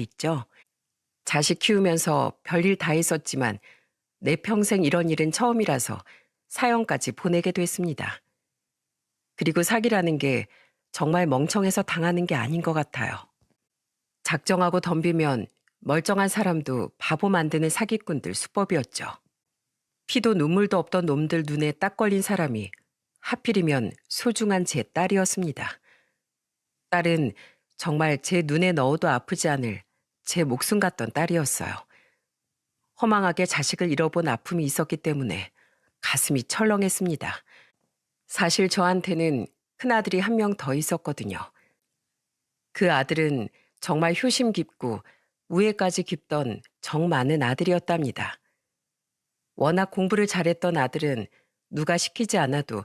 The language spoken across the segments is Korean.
있죠. 자식 키우면서 별일 다 했었지만 내 평생 이런 일은 처음이라서 사연까지 보내게 됐습니다. 그리고 사기라는 게 정말 멍청해서 당하는 게 아닌 것 같아요. 작정하고 덤비면 멀쩡한 사람도 바보 만드는 사기꾼들 수법이었죠. 피도 눈물도 없던 놈들 눈에 딱 걸린 사람이 하필이면 소중한 제 딸이었습니다. 딸은 정말 제 눈에 넣어도 아프지 않을 제 목숨 같던 딸이었어요. 허망하게 자식을 잃어본 아픔이 있었기 때문에 가슴이 철렁했습니다. 사실 저한테는 큰아들이 한 명 더 있었거든요. 그 아들은 정말 효심 깊고 우애까지 깊던 정 많은 아들이었답니다. 워낙 공부를 잘했던 아들은 누가 시키지 않아도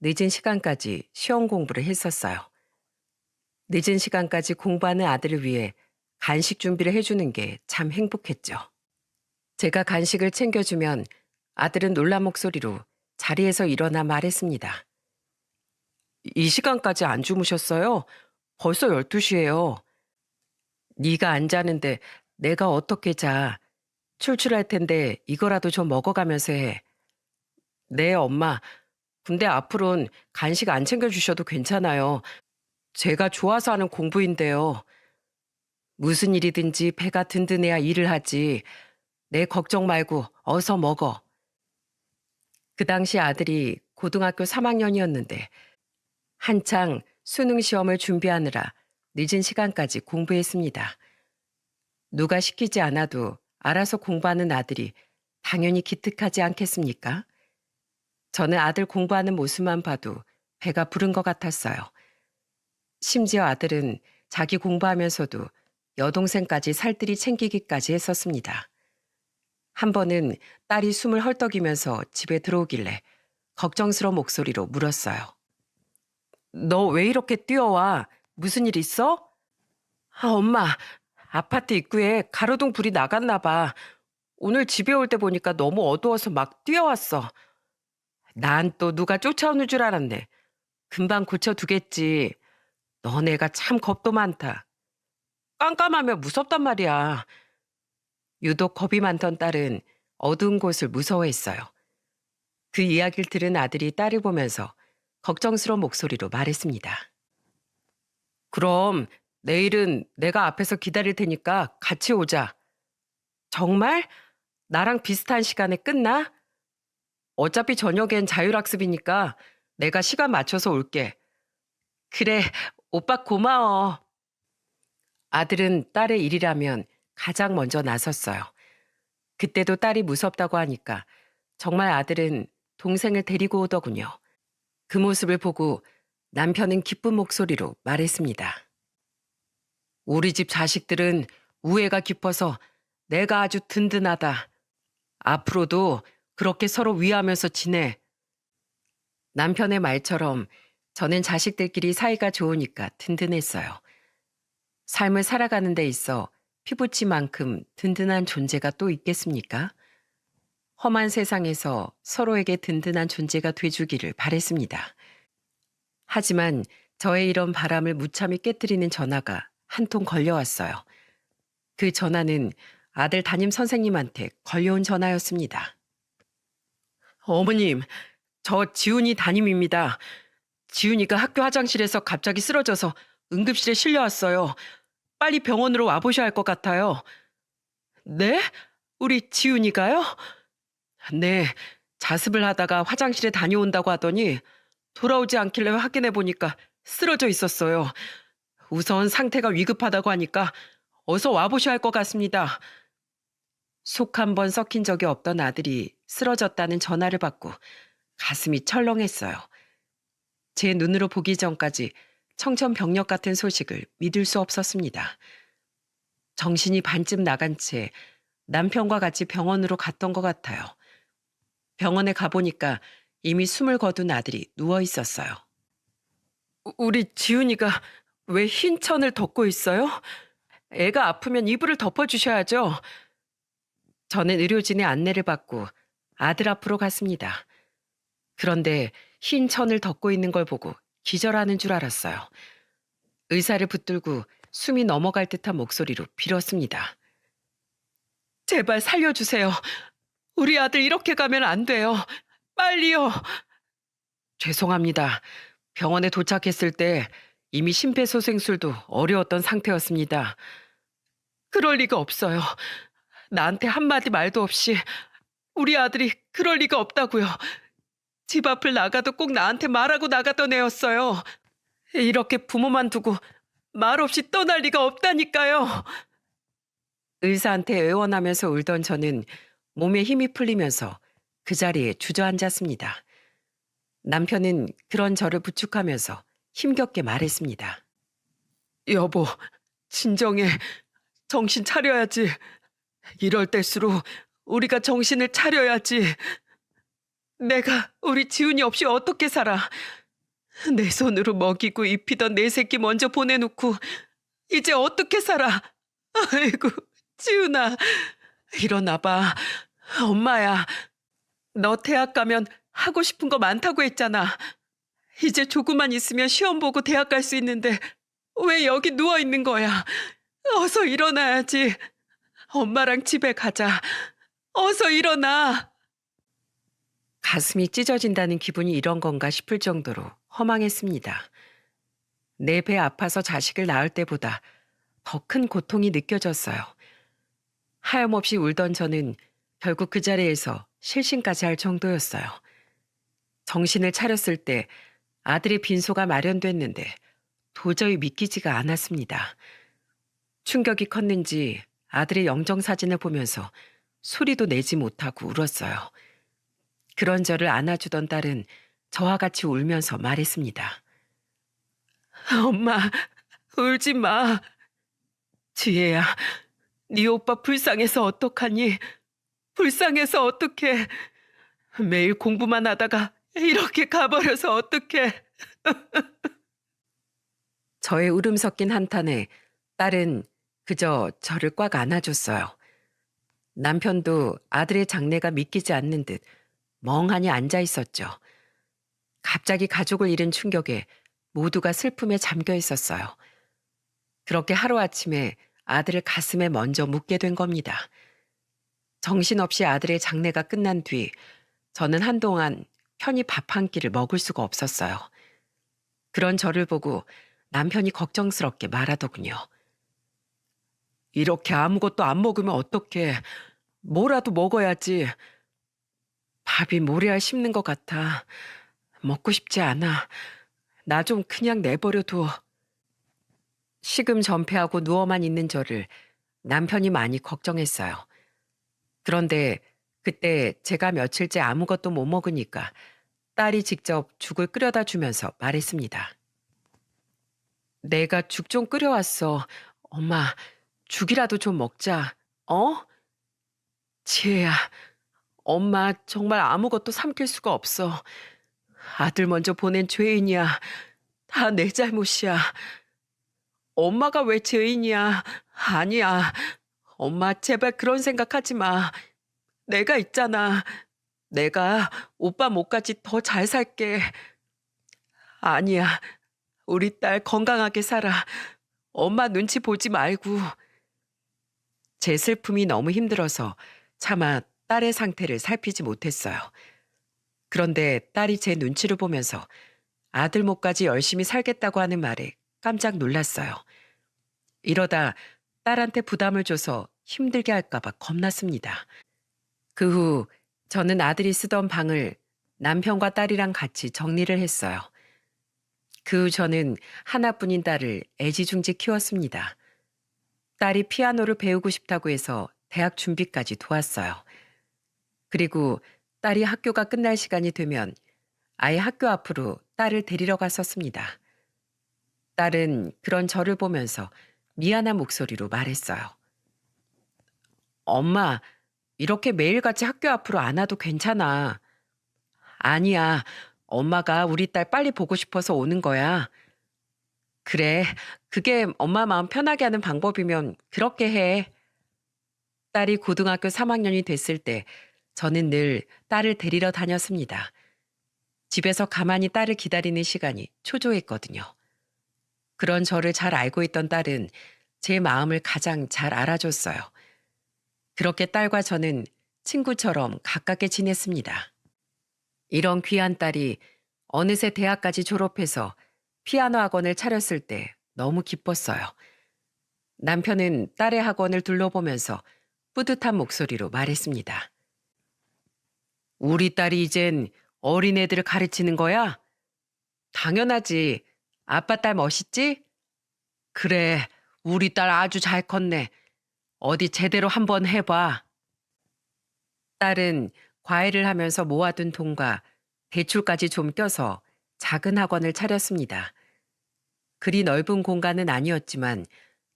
늦은 시간까지 시험 공부를 했었어요. 늦은 시간까지 공부하는 아들을 위해 간식 준비를 해주는 게 참 행복했죠. 제가 간식을 챙겨주면 아들은 놀란 목소리로 자리에서 일어나 말했습니다. 이 시간까지 안 주무셨어요? 벌써 12시예요. 네가 안 자는데 내가 어떻게 자. 출출할 텐데 이거라도 좀 먹어가면서 해. 네, 엄마. 근데 앞으로는 간식 안 챙겨주셔도 괜찮아요. 제가 좋아서 하는 공부인데요. 무슨 일이든지 배가 든든해야 일을 하지. 내 걱정 말고 어서 먹어. 그 당시 아들이 고등학교 3학년이었는데 한창 수능 시험을 준비하느라 늦은 시간까지 공부했습니다. 누가 시키지 않아도 알아서 공부하는 아들이 당연히 기특하지 않겠습니까? 저는 아들 공부하는 모습만 봐도 배가 부른 것 같았어요. 심지어 아들은 자기 공부하면서도 여동생까지 살뜰히 챙기기까지 했었습니다. 한 번은 딸이 숨을 헐떡이면서 집에 들어오길래 걱정스러운 목소리로 물었어요. 너 왜 이렇게 뛰어와? 무슨 일 있어? 아, 엄마, 아파트 입구에 가로등 불이 나갔나 봐. 오늘 집에 올 때 보니까 너무 어두워서 막 뛰어왔어. 난 또 누가 쫓아오는 줄 알았네. 금방 고쳐두겠지. 너네가 참 겁도 많다. 깜깜하면 무섭단 말이야. 유독 겁이 많던 딸은 어두운 곳을 무서워했어요. 그 이야기를 들은 아들이 딸을 보면서 걱정스러운 목소리로 말했습니다. 그럼 내일은 내가 앞에서 기다릴 테니까 같이 오자. 정말? 나랑 비슷한 시간에 끝나? 어차피 저녁엔 자율학습이니까 내가 시간 맞춰서 올게. 그래, 오빠 고마워. 아들은 딸의 일이라면 가장 먼저 나섰어요. 그때도 딸이 무섭다고 하니까 정말 아들은 동생을 데리고 오더군요. 그 모습을 보고 남편은 기쁜 목소리로 말했습니다. 우리 집 자식들은 우애가 깊어서 내가 아주 든든하다. 앞으로도 그렇게 서로 위하면서 지내. 남편의 말처럼 저는 자식들끼리 사이가 좋으니까 든든했어요. 삶을 살아가는 데 있어 피부치만큼 든든한 존재가 또 있겠습니까? 험한 세상에서 서로에게 든든한 존재가 돼주기를 바랬습니다. 하지만 저의 이런 바람을 무참히 깨뜨리는 전화가 한 통 걸려왔어요. 그 전화는 아들 담임 선생님한테 걸려온 전화였습니다. 어머님, 저 지훈이 담임입니다. 지훈이가 학교 화장실에서 갑자기 쓰러져서 응급실에 실려왔어요. 빨리 병원으로 와보셔야 할 것 같아요. 네? 우리 지훈이가요? 네, 자습을 하다가 화장실에 다녀온다고 하더니 돌아오지 않길래 확인해 보니까 쓰러져 있었어요. 우선 상태가 위급하다고 하니까 어서 와보셔야 할 것 같습니다. 속 한 번 썩힌 적이 없던 아들이 쓰러졌다는 전화를 받고 가슴이 철렁했어요. 제 눈으로 보기 전까지 청천벽력 같은 소식을 믿을 수 없었습니다. 정신이 반쯤 나간 채 남편과 같이 병원으로 갔던 것 같아요. 병원에 가보니까 이미 숨을 거둔 아들이 누워 있었어요. 우리 지훈이가 왜 흰 천을 덮고 있어요? 애가 아프면 이불을 덮어주셔야죠. 저는 의료진의 안내를 받고 아들 앞으로 갔습니다. 그런데 흰 천을 덮고 있는 걸 보고 기절하는 줄 알았어요. 의사를 붙들고 숨이 넘어갈 듯한 목소리로 빌었습니다. 제발 살려주세요. 우리 아들 이렇게 가면 안 돼요. 빨리요. 죄송합니다. 병원에 도착했을 때 이미 심폐소생술도 어려웠던 상태였습니다. 그럴 리가 없어요. 나한테 한마디 말도 없이 우리 아들이 그럴 리가 없다고요. 집 앞을 나가도 꼭 나한테 말하고 나가던 애였어요. 이렇게 부모만 두고 말 없이 떠날 리가 없다니까요. 의사한테 애원하면서 울던 저는 몸에 힘이 풀리면서 그 자리에 주저앉았습니다. 남편은 그런 저를 부축하면서 힘겹게 말했습니다. 여보, 진정해. 정신 차려야지. 이럴 때일수록 우리가 정신을 차려야지. 내가 우리 지훈이 없이 어떻게 살아. 내 손으로 먹이고 입히던 내 새끼 먼저 보내놓고 이제 어떻게 살아. 아이고, 지훈아. 일어나봐. 엄마야. 너 대학 가면 하고 싶은 거 많다고 했잖아. 이제 조금만 있으면 시험 보고 대학 갈 수 있는데 왜 여기 누워 있는 거야. 어서 일어나야지. 엄마랑 집에 가자. 어서 일어나. 가슴이 찢어진다는 기분이 이런 건가 싶을 정도로 허망했습니다. 내 배 아파서 자식을 낳을 때보다 더 큰 고통이 느껴졌어요. 하염없이 울던 저는 결국 그 자리에서 실신까지 할 정도였어요. 정신을 차렸을 때 아들의 빈소가 마련됐는데 도저히 믿기지가 않았습니다. 충격이 컸는지 아들의 영정사진을 보면서 소리도 내지 못하고 울었어요. 그런 저를 안아주던 딸은 저와 같이 울면서 말했습니다. 엄마, 울지 마. 지혜야, 네 오빠 불쌍해서 어떡하니? 불쌍해서 어떡해. 매일 공부만 하다가 이렇게 가버려서 어떡해. 저의 울음 섞인 한탄에 딸은 그저 저를 꽉 안아줬어요. 남편도 아들의 장래가 믿기지 않는 듯 멍하니 앉아 있었죠. 갑자기 가족을 잃은 충격에 모두가 슬픔에 잠겨 있었어요. 그렇게 하루아침에 아들을 가슴에 먼저 묻게 된 겁니다. 정신없이 아들의 장례가 끝난 뒤 저는 한동안 편히 밥 한 끼를 먹을 수가 없었어요. 그런 저를 보고 남편이 걱정스럽게 말하더군요. 이렇게 아무것도 안 먹으면 어떡해. 뭐라도 먹어야지. 밥이 모래알 씹는 것 같아. 먹고 싶지 않아. 나 좀 그냥 내버려둬. 식음 전폐하고 누워만 있는 저를 남편이 많이 걱정했어요. 그런데 그때 제가 며칠째 아무것도 못 먹으니까 딸이 직접 죽을 끓여다 주면서 말했습니다. 내가 죽 좀 끓여왔어. 엄마, 죽이라도 좀 먹자. 어? 지혜야, 엄마 정말 아무것도 삼킬 수가 없어. 아들 먼저 보낸 죄인이야. 다 내 잘못이야. 엄마가 왜 죄인이야? 아니야. 엄마 제발 그런 생각하지 마. 내가 있잖아. 내가 오빠 목까지 더 잘 살게. 아니야. 우리 딸 건강하게 살아. 엄마 눈치 보지 말고. 제 슬픔이 너무 힘들어서 차마 딸의 상태를 살피지 못했어요. 그런데 딸이 제 눈치를 보면서 아들 목까지 열심히 살겠다고 하는 말에 깜짝 놀랐어요. 이러다 딸한테 부담을 줘서 힘들게 할까봐 겁났습니다. 그 후 저는 아들이 쓰던 방을 남편과 딸이랑 같이 정리를 했어요. 그 후 저는 하나뿐인 딸을 애지중지 키웠습니다. 딸이 피아노를 배우고 싶다고 해서 대학 준비까지 도왔어요. 그리고 딸이 학교가 끝날 시간이 되면 아예 학교 앞으로 딸을 데리러 갔었습니다. 딸은 그런 저를 보면서 미안한 목소리로 말했어요. 엄마, 이렇게 매일같이 학교 앞으로 안 와도 괜찮아. 아니야, 엄마가 우리 딸 빨리 보고 싶어서 오는 거야. 그래, 그게 엄마 마음 편하게 하는 방법이면 그렇게 해. 딸이 고등학교 3학년이 됐을 때 저는 늘 딸을 데리러 다녔습니다. 집에서 가만히 딸을 기다리는 시간이 초조했거든요. 그런 저를 잘 알고 있던 딸은 제 마음을 가장 잘 알아줬어요. 그렇게 딸과 저는 친구처럼 가깝게 지냈습니다. 이런 귀한 딸이 어느새 대학까지 졸업해서 피아노 학원을 차렸을 때 너무 기뻤어요. 남편은 딸의 학원을 둘러보면서 뿌듯한 목소리로 말했습니다. 우리 딸이 이젠 어린애들을 가르치는 거야? 당연하지. 아빠 딸 멋있지? 그래, 우리 딸 아주 잘 컸네. 어디 제대로 한번 해봐. 딸은 과외를 하면서 모아둔 돈과 대출까지 좀 껴서 작은 학원을 차렸습니다. 그리 넓은 공간은 아니었지만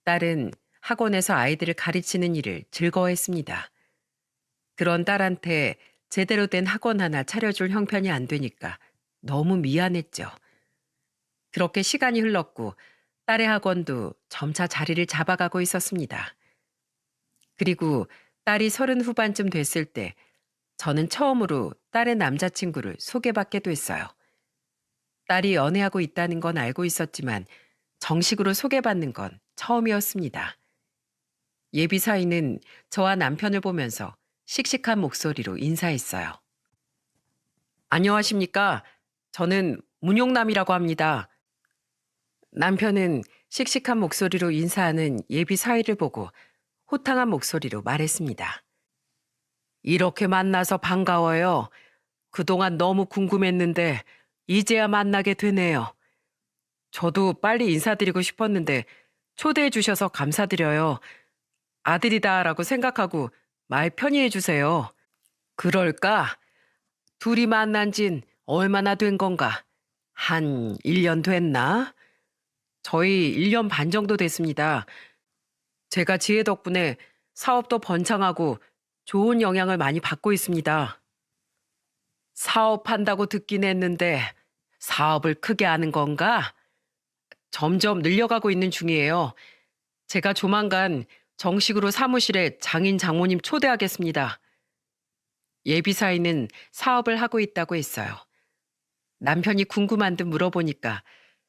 딸은 학원에서 아이들을 가르치는 일을 즐거워했습니다. 그런 딸한테 제대로 된 학원 하나 차려줄 형편이 안 되니까 너무 미안했죠. 그렇게 시간이 흘렀고 딸의 학원도 점차 자리를 잡아가고 있었습니다. 그리고 딸이 30 후반쯤 됐을 때 저는 처음으로 딸의 남자친구를 소개받게 됐어요. 딸이 연애하고 있다는 건 알고 있었지만 정식으로 소개받는 건 처음이었습니다. 예비 사위는 저와 남편을 보면서 씩씩한 목소리로 인사했어요. 안녕하십니까? 저는 문용남이라고 합니다. 남편은 씩씩한 목소리로 인사하는 예비 사위를 보고 호탕한 목소리로 말했습니다. 이렇게 만나서 반가워요. 그동안 너무 궁금했는데 이제야 만나게 되네요. 저도 빨리 인사드리고 싶었는데 초대해 주셔서 감사드려요. 아들이다라고 생각하고 말 편히 해주세요. 그럴까? 둘이 만난 진 얼마나 된 건가? 한 1년 됐나? 저희 1년 반 정도 됐습니다. 제가 지혜 덕분에 사업도 번창하고 좋은 영향을 많이 받고 있습니다. 사업한다고 듣긴 했는데 사업을 크게 하는 건가? 점점 늘려가고 있는 중이에요. 제가 조만간 정식으로 사무실에 장인 장모님 초대하겠습니다. 예비사위는 사업을 하고 있다고 했어요. 남편이 궁금한 듯 물어보니까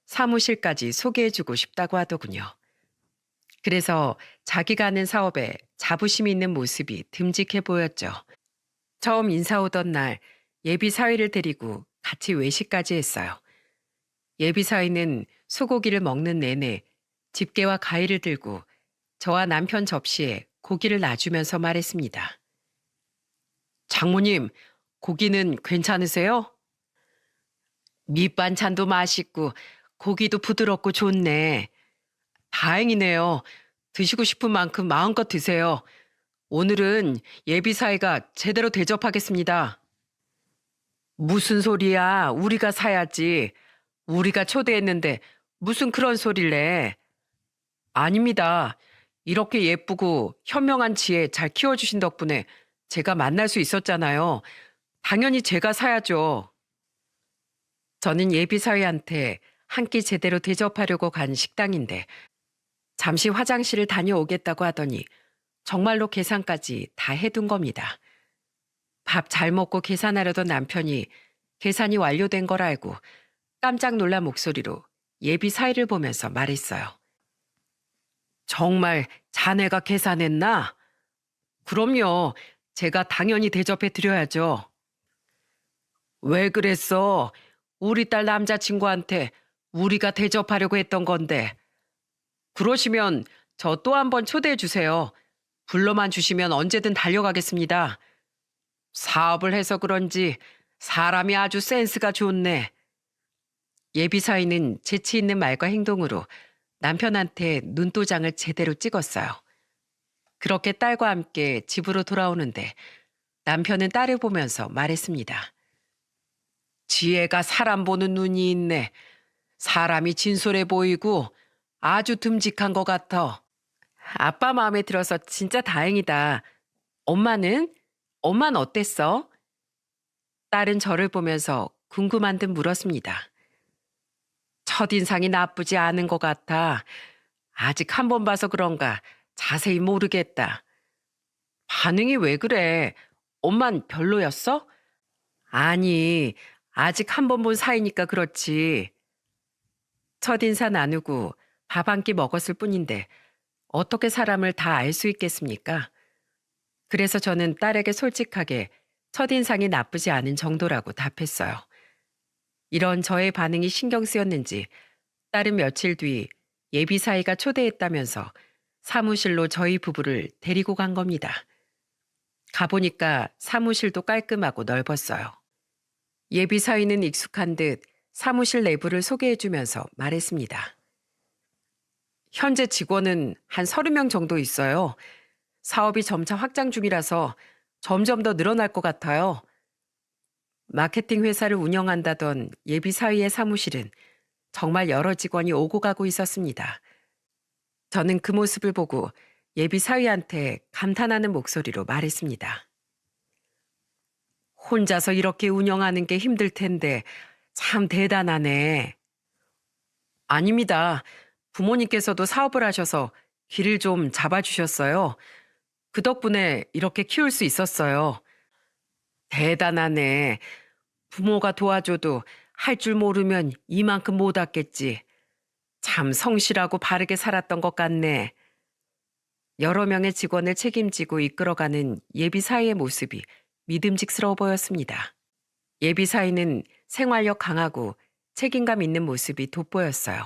사무실까지 소개해주고 싶다고 하더군요. 그래서 자기가 하는 사업에 자부심이 있는 모습이 듬직해 보였죠. 처음 인사 오던 날 예비사위를 데리고 같이 외식까지 했어요. 예비사위는 소고기를 먹는 내내 집게와 가위를 들고 저와 남편 접시에 고기를 놔주면서 말했습니다. 장모님, 고기는 괜찮으세요? 밑반찬도 맛있고 고기도 부드럽고 좋네. 다행이네요. 드시고 싶은 만큼 마음껏 드세요. 오늘은 예비사위가 제대로 대접하겠습니다. 무슨 소리야? 우리가 사야지. 우리가 초대했는데 무슨 그런 소리를 내. 아닙니다. 이렇게 예쁘고 현명한 지혜 잘 키워주신 덕분에 제가 만날 수 있었잖아요. 당연히 제가 사야죠. 저는 예비사위한테 한 끼 제대로 대접하려고 간 식당인데 잠시 화장실을 다녀오겠다고 하더니 정말로 계산까지 다 해둔 겁니다. 밥 잘 먹고 계산하려던 남편이 계산이 완료된 걸 알고 깜짝 놀란 목소리로 예비사위를 보면서 말했어요. 정말 자네가 계산했나? 그럼요. 제가 당연히 대접해 드려야죠. 왜 그랬어? 우리 딸 남자친구한테 우리가 대접하려고 했던 건데. 그러시면 저 또 한 번 초대해 주세요. 불러만 주시면 언제든 달려가겠습니다. 사업을 해서 그런지 사람이 아주 센스가 좋네. 예비사위는 재치 있는 말과 행동으로 남편한테 눈도장을 제대로 찍었어요. 그렇게 딸과 함께 집으로 돌아오는데 남편은 딸을 보면서 말했습니다. 지혜가 사람 보는 눈이 있네. 사람이 진솔해 보이고 아주 듬직한 것 같아. 아빠 마음에 들어서 진짜 다행이다. 엄마는? 엄마는 어땠어? 딸은 저를 보면서 궁금한 듯 물었습니다. 첫인상이 나쁘지 않은 것 같아. 아직 한 번 봐서 그런가 자세히 모르겠다. 반응이 왜 그래? 엄만 별로였어? 아니, 아직 한 번 본 사이니까 그렇지. 첫인사 나누고 밥 한 끼 먹었을 뿐인데 어떻게 사람을 다 알 수 있겠습니까? 그래서 저는 딸에게 솔직하게 첫인상이 나쁘지 않은 정도라고 답했어요. 이런 저의 반응이 신경 쓰였는지 딸은 며칠 뒤 예비 사이가 초대했다면서 사무실로 저희 부부를 데리고 간 겁니다. 가보니까 사무실도 깔끔하고 넓었어요. 예비 사위는 익숙한 듯 사무실 내부를 소개해주면서 말했습니다. 현재 직원은 한 30명 정도 있어요. 사업이 점차 확장 중이라서 점점 더 늘어날 것 같아요. 마케팅 회사를 운영한다던 예비 사위의 사무실은 정말 여러 직원이 오고 가고 있었습니다. 저는 그 모습을 보고 예비 사위한테 감탄하는 목소리로 말했습니다. 혼자서 이렇게 운영하는 게 힘들 텐데 참 대단하네. 아닙니다. 부모님께서도 사업을 하셔서 길을 좀 잡아주셨어요. 그 덕분에 이렇게 키울 수 있었어요. 대단하네. 부모가 도와줘도 할 줄 모르면 이만큼 못 왔겠지. 참 성실하고 바르게 살았던 것 같네. 여러 명의 직원을 책임지고 이끌어가는 예비 사위의 모습이 믿음직스러워 보였습니다. 예비 사위는 생활력 강하고 책임감 있는 모습이 돋보였어요.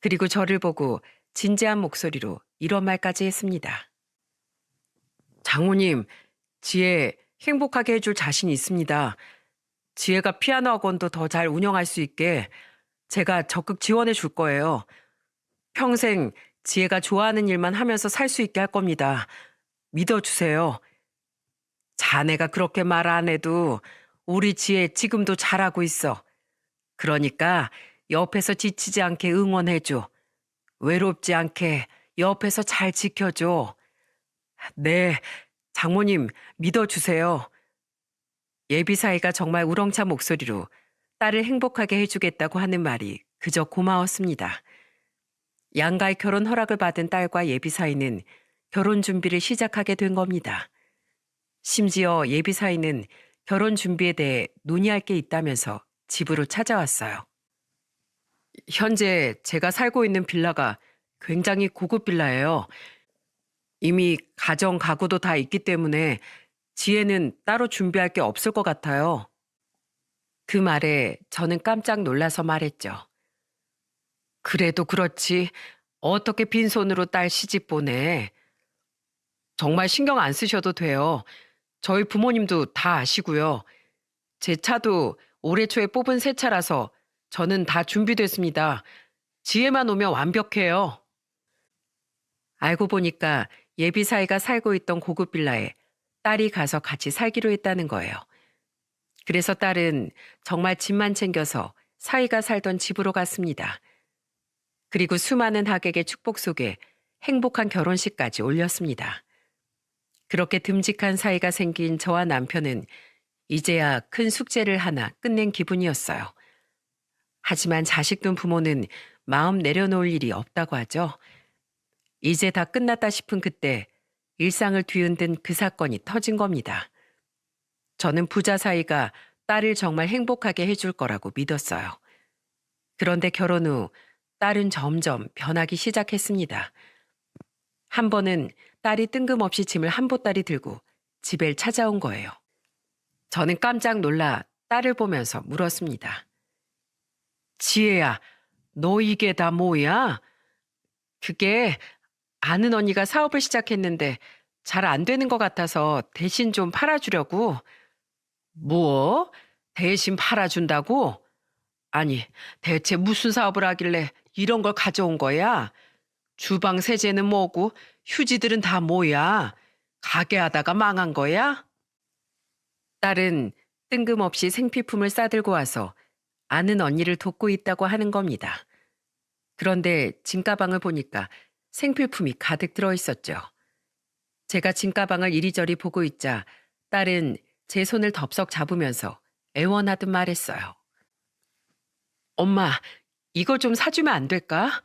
그리고 저를 보고 진지한 목소리로 이런 말까지 했습니다. 장모님, 지혜 행복하게 해줄 자신 있습니다. 지혜가 피아노 학원도 더 잘 운영할 수 있게 제가 적극 지원해 줄 거예요. 평생 지혜가 좋아하는 일만 하면서 살 수 있게 할 겁니다. 믿어주세요. 자네가 그렇게 말 안 해도 우리 지혜 지금도 잘하고 있어. 그러니까 옆에서 지치지 않게 응원해줘. 외롭지 않게 옆에서 잘 지켜줘. 네, 장모님 믿어주세요. 예비사이가 정말 우렁찬 목소리로 딸을 행복하게 해주겠다고 하는 말이 그저 고마웠습니다. 양가의 결혼 허락을 받은 딸과 예비사이는 결혼 준비를 시작하게 된 겁니다. 심지어 예비사이는 결혼 준비에 대해 논의할 게 있다면서 집으로 찾아왔어요. 현재 제가 살고 있는 빌라가 굉장히 고급 빌라예요. 이미 가정 가구도 다 있기 때문에 지혜는 따로 준비할 게 없을 것 같아요. 그 말에 저는 깜짝 놀라서 말했죠. 그래도 그렇지. 어떻게 빈손으로 딸 시집 보내. 정말 신경 안 쓰셔도 돼요. 저희 부모님도 다 아시고요. 제 차도 올해 초에 뽑은 새 차라서 저는 다 준비됐습니다. 지혜만 오면 완벽해요. 알고 보니까 예비 사이가 살고 있던 고급 빌라에 딸이 가서 같이 살기로 했다는 거예요. 그래서 딸은 정말 집만 챙겨서 사이가 살던 집으로 갔습니다. 그리고 수많은 하객의 축복 속에 행복한 결혼식까지 올렸습니다. 그렇게 듬직한 사이가 생긴 저와 남편은 이제야 큰 숙제를 하나 끝낸 기분이었어요. 하지만 자식 둔 부모는 마음 내려놓을 일이 없다고 하죠. 이제 다 끝났다 싶은 그때 일상을 뒤흔든 그 사건이 터진 겁니다. 저는 부자 사이가 딸을 정말 행복하게 해줄 거라고 믿었어요. 그런데 결혼 후 딸은 점점 변하기 시작했습니다. 한 번은 딸이 뜬금없이 짐을 한 보따리 들고 집에 찾아온 거예요. 저는 깜짝 놀라 딸을 보면서 물었습니다. 지혜야, 너 이게 다 뭐야? 그게 아는 언니가 사업을 시작했는데 잘 안 되는 것 같아서 대신 좀 팔아주려고. 뭐? 대신 팔아준다고? 아니, 대체 무슨 사업을 하길래 이런 걸 가져온 거야? 주방 세제는 뭐고 휴지들은 다 뭐야? 가게 하다가 망한 거야? 딸은 뜬금없이 생필품을 싸들고 와서 아는 언니를 돕고 있다고 하는 겁니다. 그런데 짐가방을 보니까 생필품이 가득 들어 있었죠. 제가 짐가방을 이리저리 보고 있자 딸은 제 손을 덥석 잡으면서 애원하듯 말했어요. 엄마, 이거 좀 사주면 안 될까?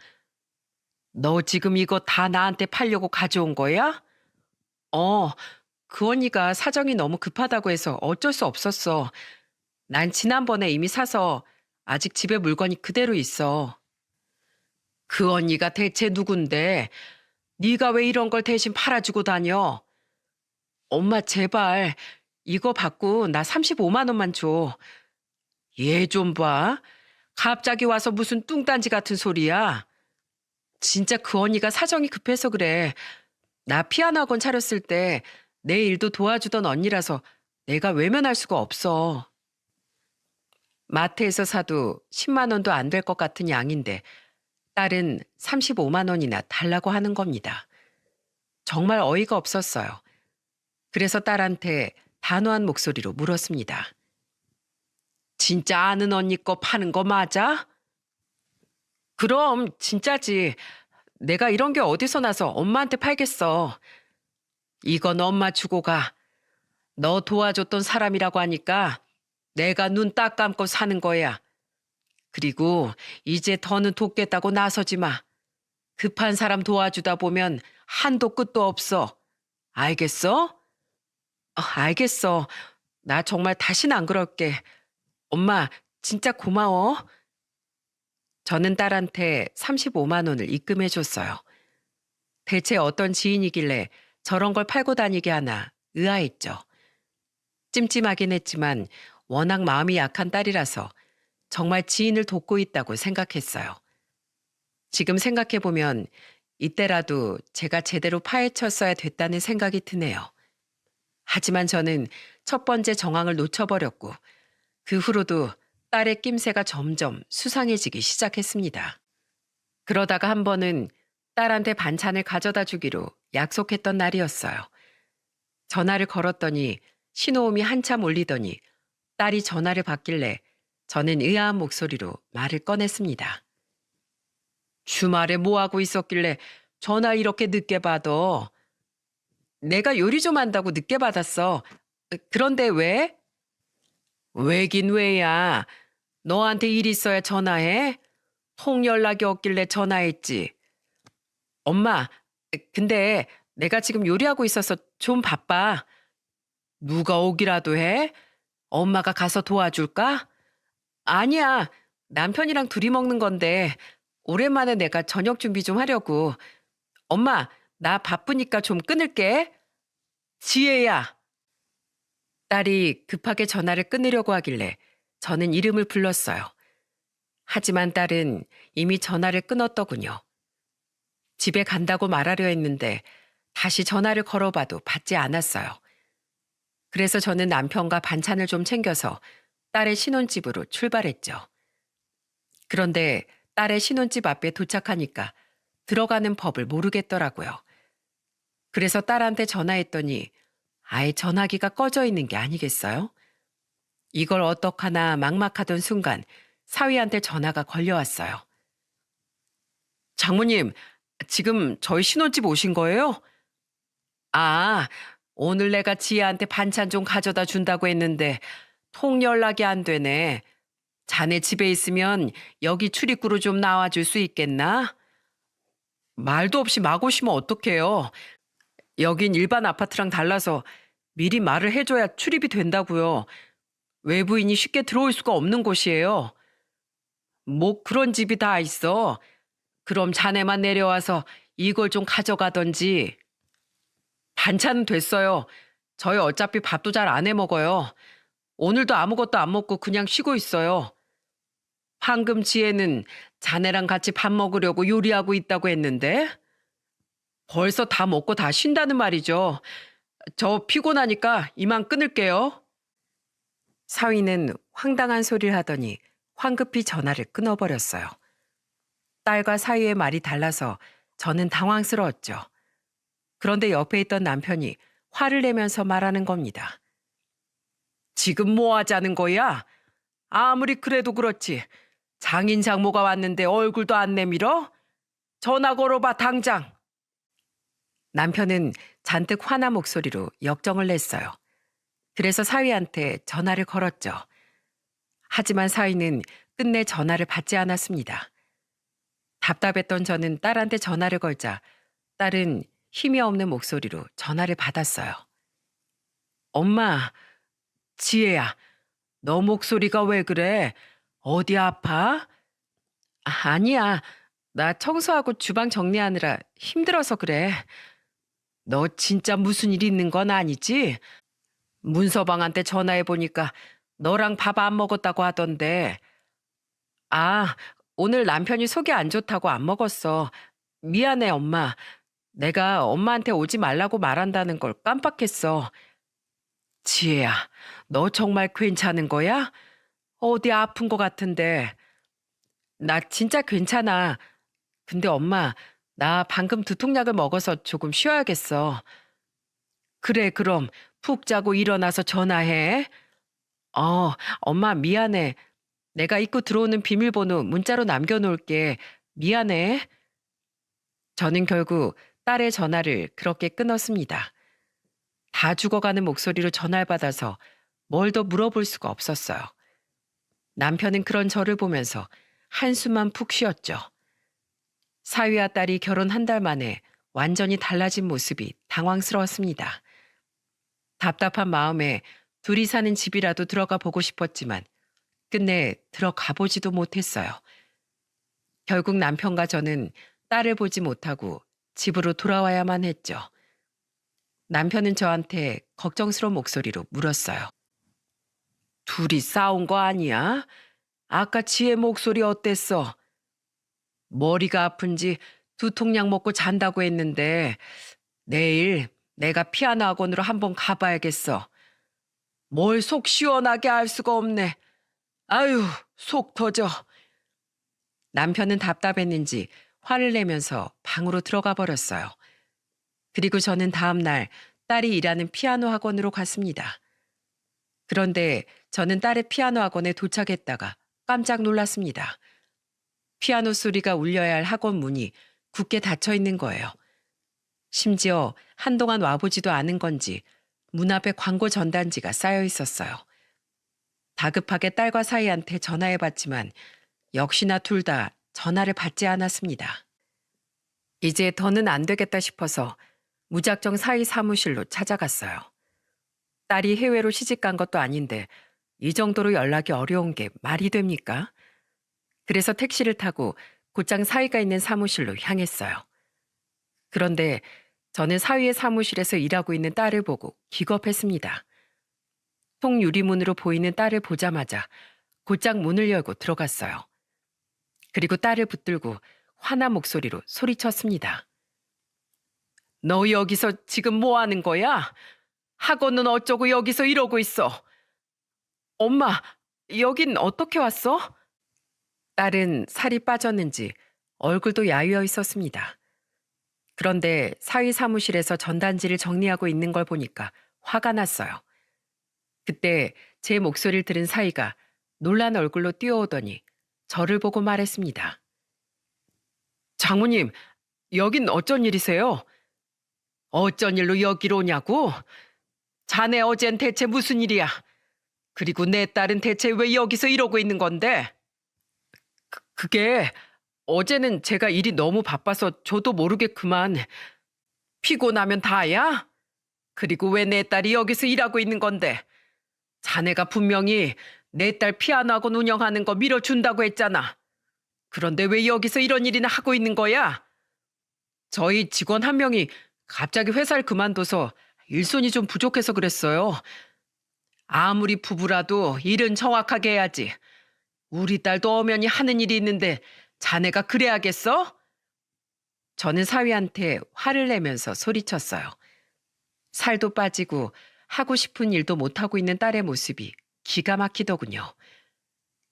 너 지금 이거 다 나한테 팔려고 가져온 거야? 그 언니가 사정이 너무 급하다고 해서 어쩔 수 없었어. 난 지난번에 이미 사서 아직 집에 물건이 그대로 있어. 그 언니가 대체 누군데? 네가 왜 이런 걸 대신 팔아주고 다녀? 엄마 제발 이거 받고 나 35만 원만 줘. 얘 좀 봐. 갑자기 와서 무슨 뚱딴지 같은 소리야. 진짜 그 언니가 사정이 급해서 그래. 나 피아노 학원 차렸을 때 내 일도 도와주던 언니라서 내가 외면할 수가 없어. 마트에서 사도 10만 원도 안 될 것 같은 양인데 딸은 35만 원이나 달라고 하는 겁니다. 정말 어이가 없었어요. 그래서 딸한테 단호한 목소리로 물었습니다. 진짜 아는 언니 거 파는 거 맞아? 그럼 진짜지. 내가 이런 게 어디서 나서 엄마한테 팔겠어. 이건 엄마 주고 가. 너 도와줬던 사람이라고 하니까 내가 눈 딱 감고 사는 거야. 그리고 이제 더는 돕겠다고 나서지 마. 급한 사람 도와주다 보면 한도 끝도 없어. 알겠어? 알겠어. 나 정말 다신 안 그럴게. 엄마, 진짜 고마워. 저는 딸한테 35만 원을 입금해 줬어요. 대체 어떤 지인이길래 저런 걸 팔고 다니게 하나 의아했죠. 찜찜하긴 했지만 워낙 마음이 약한 딸이라서 정말 지인을 돕고 있다고 생각했어요. 지금 생각해보면 이때라도 제가 제대로 파헤쳤어야 됐다는 생각이 드네요. 하지만 저는 첫 번째 정황을 놓쳐버렸고 그 후로도 딸의 낌새가 점점 수상해지기 시작했습니다. 그러다가 한 번은 딸한테 반찬을 가져다 주기로 약속했던 날이었어요. 전화를 걸었더니 신호음이 한참 울리더니 딸이 전화를 받길래 저는 의아한 목소리로 말을 꺼냈습니다. 주말에 뭐 하고 있었길래 전화 이렇게 늦게 받아? 내가 요리 좀 한다고 늦게 받았어. 그런데 왜? 왜긴 왜야. 너한테 일 있어야 전화해? 통 연락이 없길래 전화했지. 엄마, 근데 내가 지금 요리하고 있어서 좀 바빠. 누가 오기라도 해? 엄마가 가서 도와줄까? 아니야. 남편이랑 둘이 먹는 건데 오랜만에 내가 저녁 준비 좀 하려고. 엄마, 나 바쁘니까 좀 끊을게. 지혜야. 딸이 급하게 전화를 끊으려고 하길래 저는 이름을 불렀어요. 하지만 딸은 이미 전화를 끊었더군요. 집에 간다고 말하려 했는데 다시 전화를 걸어봐도 받지 않았어요. 그래서 저는 남편과 반찬을 좀 챙겨서 딸의 신혼집으로 출발했죠. 그런데 딸의 신혼집 앞에 도착하니까 들어가는 법을 모르겠더라고요. 그래서 딸한테 전화했더니 아예 전화기가 꺼져 있는 게 아니겠어요? 이걸 어떡하나 막막하던 순간 사위한테 전화가 걸려왔어요. 장모님, 지금 저희 신혼집 오신 거예요? 아, 오늘 내가 지혜한테 반찬 좀 가져다 준다고 했는데 통 연락이 안 되네. 자네 집에 있으면 여기 출입구로 좀 나와줄 수 있겠나? 말도 없이 막 오시면 어떡해요. 여긴 일반 아파트랑 달라서 미리 말을 해줘야 출입이 된다고요. 외부인이 쉽게 들어올 수가 없는 곳이에요. 뭐 그런 집이 다 있어. 그럼 자네만 내려와서 이걸 좀 가져가던지. 반찬은 됐어요. 저희 어차피 밥도 잘 안 해 먹어요. 오늘도 아무것도 안 먹고 그냥 쉬고 있어요. 방금 지혜는 자네랑 같이 밥 먹으려고 요리하고 있다고 했는데 벌써 다 먹고 다 쉰다는 말이죠. 저 피곤하니까 이만 끊을게요. 사위는 황당한 소리를 하더니 황급히 전화를 끊어버렸어요. 딸과 사위의 말이 달라서 저는 당황스러웠죠. 그런데 옆에 있던 남편이 화를 내면서 말하는 겁니다. 지금 뭐 하자는 거야? 아무리 그래도 그렇지. 장인 장모가 왔는데 얼굴도 안 내밀어? 전화 걸어봐 당장. 남편은 잔뜩 화난 목소리로 역정을 냈어요. 그래서 사위한테 전화를 걸었죠. 하지만 사위는 끝내 전화를 받지 않았습니다. 답답했던 저는 딸한테 전화를 걸자 딸은 힘이 없는 목소리로 전화를 받았어요. 엄마, 지혜야, 너 목소리가 왜 그래? 어디 아파? 아니야. 나 청소하고 주방 정리하느라 힘들어서 그래. 너 진짜 무슨 일 있는 건 아니지? 문서방한테 전화해 보니까 너랑 밥 안 먹었다고 하던데. 아, 오늘 남편이 속이 안 좋다고 안 먹었어. 미안해, 엄마. 내가 엄마한테 오지 말라고 말한다는 걸 깜빡했어. 지혜야, 너 정말 괜찮은 거야? 어디 아픈 거 같은데. 나 진짜 괜찮아. 근데 엄마, 나 방금 두통약을 먹어서 조금 쉬어야겠어. 그래, 그럼 푹 자고 일어나서 전화해. 엄마 미안해. 내가 입구 들어오는 비밀번호 문자로 남겨놓을게. 미안해. 저는 결국 딸의 전화를 그렇게 끊었습니다. 다 죽어가는 목소리로 전화를 받아서 뭘 더 물어볼 수가 없었어요. 남편은 그런 저를 보면서 한숨만 푹 쉬었죠. 사위와 딸이 결혼 한 달 만에 완전히 달라진 모습이 당황스러웠습니다. 답답한 마음에 둘이 사는 집이라도 들어가 보고 싶었지만 끝내 들어가 보지도 못했어요. 결국 남편과 저는 딸을 보지 못하고 집으로 돌아와야만 했죠. 남편은 저한테 걱정스러운 목소리로 물었어요. 둘이 싸운 거 아니야? 아까 지혜 목소리 어땠어? 머리가 아픈지 두통약 먹고 잔다고 했는데 내일 내가 피아노 학원으로 한번 가봐야겠어. 뭘 속 시원하게 알 수가 없네. 아유, 속 터져. 남편은 답답했는지 화를 내면서 방으로 들어가 버렸어요. 그리고 저는 다음 날 딸이 일하는 피아노 학원으로 갔습니다. 그런데 저는 딸의 피아노 학원에 도착했다가 깜짝 놀랐습니다. 피아노 소리가 울려야 할 학원 문이 굳게 닫혀 있는 거예요. 심지어 한동안 와보지도 않은 건지 문 앞에 광고 전단지가 쌓여 있었어요. 다급하게 딸과 사이한테 전화해봤지만 역시나 둘 다 전화를 받지 않았습니다. 이제 더는 안 되겠다 싶어서 무작정 사이 사무실로 찾아갔어요. 딸이 해외로 시집간 것도 아닌데 이 정도로 연락이 어려운 게 말이 됩니까? 그래서 택시를 타고 곧장 사위가 있는 사무실로 향했어요. 그런데 저는 사위의 사무실에서 일하고 있는 딸을 보고 기겁했습니다. 통유리문으로 보이는 딸을 보자마자 곧장 문을 열고 들어갔어요. 그리고 딸을 붙들고 화난 목소리로 소리쳤습니다. 너 여기서 지금 뭐 하는 거야? 학원은 어쩌고 여기서 이러고 있어? 엄마, 여긴 어떻게 왔어? 딸은 살이 빠졌는지 얼굴도 야위어 있었습니다. 그런데 사위 사무실에서 전단지를 정리하고 있는 걸 보니까 화가 났어요. 그때 제 목소리를 들은 사위가 놀란 얼굴로 뛰어오더니 저를 보고 말했습니다. 장모님, 여긴 어쩐 일이세요? 어쩐 일로 여기로 오냐고? 자네 어젠 대체 무슨 일이야? 그리고 내 딸은 대체 왜 여기서 이러고 있는 건데? 그게 어제는 제가 일이 너무 바빠서 저도 모르게 그만. 피곤하면 다야? 그리고 왜 내 딸이 여기서 일하고 있는 건데? 자네가 분명히 내 딸 피아노 학원 운영하는 거 밀어준다고 했잖아. 그런데 왜 여기서 이런 일이나 하고 있는 거야? 저희 직원 한 명이 갑자기 회사를 그만둬서 일손이 좀 부족해서 그랬어요. 아무리 부부라도 일은 정확하게 해야지. 우리 딸도 엄연히 하는 일이 있는데 자네가 그래야겠어? 저는 사위한테 화를 내면서 소리쳤어요. 살도 빠지고 하고 싶은 일도 못하고 있는 딸의 모습이 기가 막히더군요.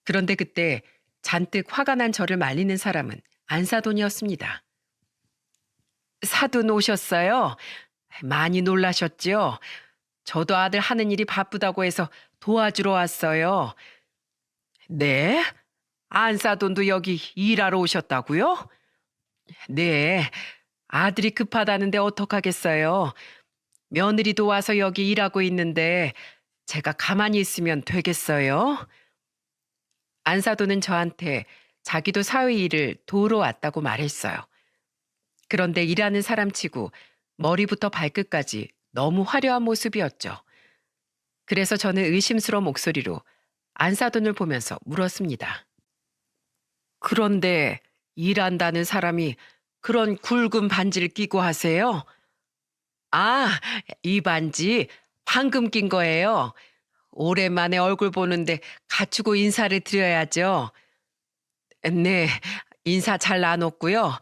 그런데 그때 잔뜩 화가 난 저를 말리는 사람은 안사돈이었습니다. 사돈 오셨어요? 많이 놀라셨죠? 저도 아들 하는 일이 바쁘다고 해서 도와주러 왔어요. 네? 안사돈도 여기 일하러 오셨다고요? 네, 아들이 급하다는데 어떡하겠어요. 며느리도 와서 여기 일하고 있는데 제가 가만히 있으면 되겠어요? 안사돈은 저한테 자기도 사위 일을 도우러 왔다고 말했어요. 그런데 일하는 사람치고 머리부터 발끝까지 너무 화려한 모습이었죠. 그래서 저는 의심스러운 목소리로 안사돈을 보면서 물었습니다. 그런데 일한다는 사람이 그런 굵은 반지를 끼고 하세요? 아, 이 반지 방금 낀 거예요. 오랜만에 얼굴 보는데 갖추고 인사를 드려야죠. 네, 인사 잘 나눴고요.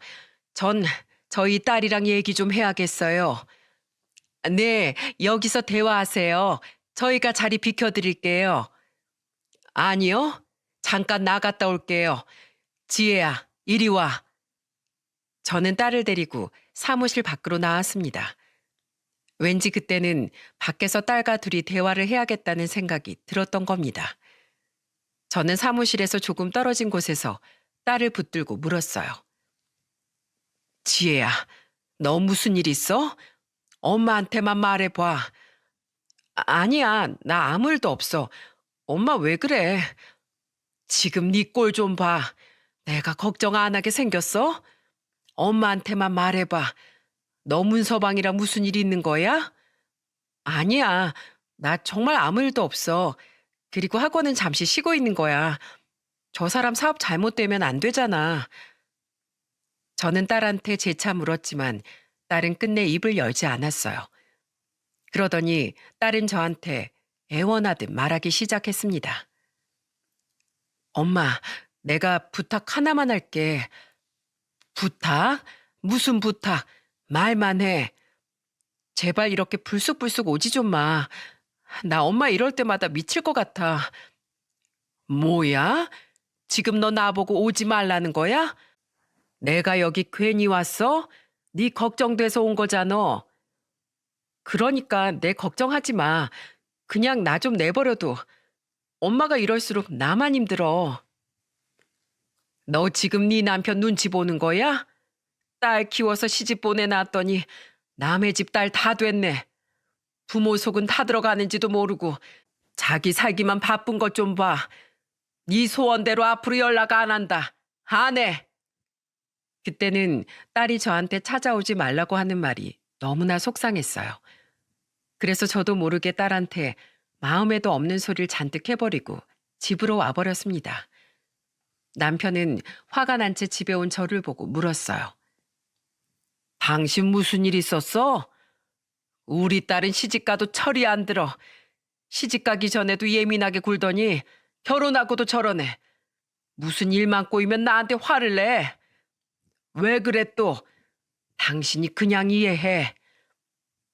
전 저희 딸이랑 얘기 좀 해야겠어요. 네, 여기서 대화하세요. 저희가 자리 비켜드릴게요. 아니요, 잠깐 나갔다 올게요. 지혜야, 이리 와. 저는 딸을 데리고 사무실 밖으로 나왔습니다. 왠지 그때는 밖에서 딸과 둘이 대화를 해야겠다는 생각이 들었던 겁니다. 저는 사무실에서 조금 떨어진 곳에서 딸을 붙들고 물었어요. 지혜야, 너 무슨 일 있어? 엄마한테만 말해봐. 아니야, 나 아무 일도 없어. 엄마 왜 그래? 지금 네 꼴 좀 봐. 내가 걱정 안 하게 생겼어? 엄마한테만 말해봐. 너 문서방이랑 무슨 일 있는 거야? 아니야, 나 정말 아무 일도 없어. 그리고 학원은 잠시 쉬고 있는 거야. 저 사람 사업 잘못되면 안 되잖아. 저는 딸한테 재차 물었지만 딸은 끝내 입을 열지 않았어요. 그러더니 딸은 저한테 애원하듯 말하기 시작했습니다. 엄마, 내가 부탁 하나만 할게. 부탁? 무슨 부탁? 말만 해. 제발 이렇게 불쑥불쑥 오지 좀 마. 나 엄마 이럴 때마다 미칠 것 같아. 뭐야? 지금 너 나보고 오지 말라는 거야? 내가 여기 괜히 왔어? 네 걱정돼서 온 거잖아. 그러니까 내 걱정하지 마. 그냥 나 좀 내버려둬. 엄마가 이럴수록 나만 힘들어. 너 지금 네 남편 눈치 보는 거야? 딸 키워서 시집 보내놨더니 남의 집 딸 다 됐네. 부모 속은 다 들어가는지도 모르고 자기 살기만 바쁜 것 좀 봐. 네 소원대로 앞으로 연락 안 한다. 안 해. 그때는 딸이 저한테 찾아오지 말라고 하는 말이 너무나 속상했어요. 그래서 저도 모르게 딸한테 마음에도 없는 소리를 잔뜩 해버리고 집으로 와버렸습니다. 남편은 화가 난 채 집에 온 저를 보고 물었어요. 당신 무슨 일 있었어? 우리 딸은 시집가도 철이 안 들어. 시집가기 전에도 예민하게 굴더니 결혼하고도 저러네. 무슨 일만 꼬이면 나한테 화를 내. 왜 그래 또? 당신이 그냥 이해해.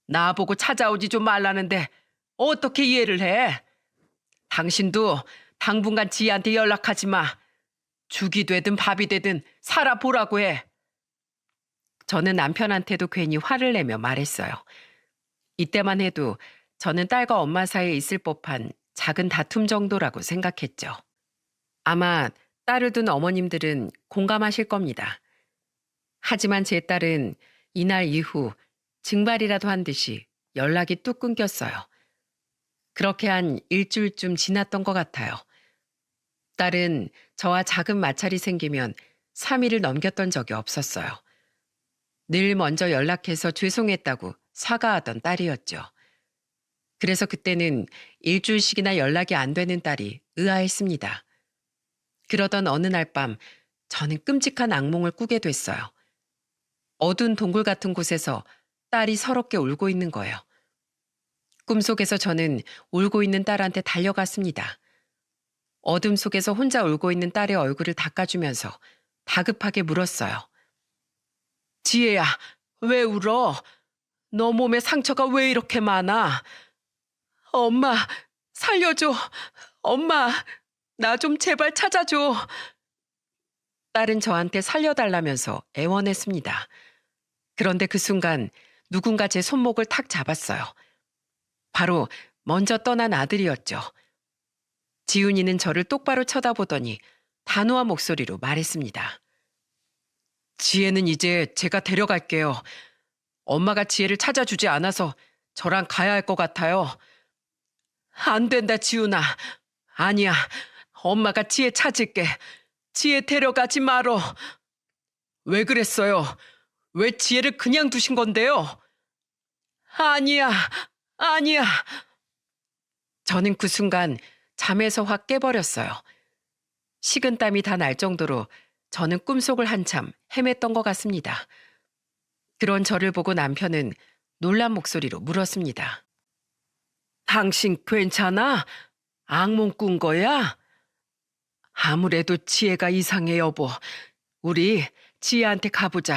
나보고 찾아오지 좀 말라는데 어떻게 이해를 해? 당신도 당분간 지희한테 연락하지 마. 죽이 되든 밥이 되든 살아보라고 해. 저는 남편한테도 괜히 화를 내며 말했어요. 이때만 해도 저는 딸과 엄마 사이에 있을 법한 작은 다툼 정도라고 생각했죠. 아마 딸을 둔 어머님들은 공감하실 겁니다. 하지만 제 딸은 이날 이후 증발이라도 한 듯이 연락이 뚝 끊겼어요. 그렇게 한 일주일쯤 지났던 것 같아요. 딸은 저와 작은 마찰이 생기면 3일을 넘겼던 적이 없었어요. 늘 먼저 연락해서 죄송했다고 사과하던 딸이었죠. 그래서 그때는 일주일씩이나 연락이 안 되는 딸이 의아했습니다. 그러던 어느 날 밤 저는 끔찍한 악몽을 꾸게 됐어요. 어두운 동굴 같은 곳에서 딸이 서럽게 울고 있는 거예요. 꿈속에서 저는 울고 있는 딸한테 달려갔습니다. 어둠 속에서 혼자 울고 있는 딸의 얼굴을 닦아주면서 다급하게 물었어요. 지혜야, 왜 울어? 너 몸에 상처가 왜 이렇게 많아? 엄마, 살려줘. 엄마, 나 좀 제발 찾아줘. 딸은 저한테 살려달라면서 애원했습니다. 그런데 그 순간 누군가 제 손목을 탁 잡았어요. 바로 먼저 떠난 아들이었죠. 지훈이는 저를 똑바로 쳐다보더니 단호한 목소리로 말했습니다. 지혜는 이제 제가 데려갈게요. 엄마가 지혜를 찾아주지 않아서 저랑 가야 할 것 같아요. 안 된다, 지훈아. 아니야, 엄마가 지혜 찾을게. 지혜 데려가지 말어. 왜 그랬어요? 왜 지혜를 그냥 두신 건데요? 아니야, 아니야. 저는 그 순간 잠에서 확 깨버렸어요. 식은땀이 다 날 정도로 저는 꿈속을 한참 헤맸던 것 같습니다. 그런 저를 보고 남편은 놀란 목소리로 물었습니다. 당신 괜찮아? 악몽 꾼 거야? 아무래도 지혜가 이상해, 여보. 우리 지혜한테 가보자.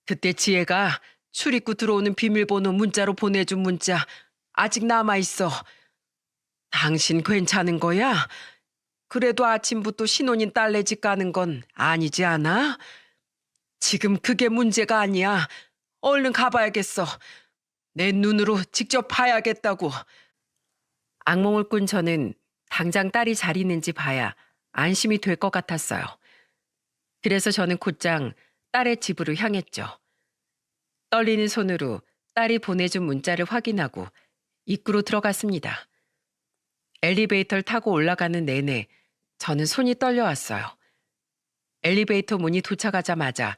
그때 지혜가 출입구 들어오는 비밀번호 문자로 보내준 문자 아직 남아있어. 당신 괜찮은 거야? 그래도 아침부터 신혼인 딸네 집 가는 건 아니지 않아? 지금 그게 문제가 아니야. 얼른 가봐야겠어. 내 눈으로 직접 봐야겠다고. 악몽을 꾼 저는 당장 딸이 잘 있는지 봐야 안심이 될 것 같았어요. 그래서 저는 곧장 딸의 집으로 향했죠. 떨리는 손으로 딸이 보내준 문자를 확인하고 입구로 들어갔습니다. 엘리베이터를 타고 올라가는 내내 저는 손이 떨려왔어요. 엘리베이터 문이 도착하자마자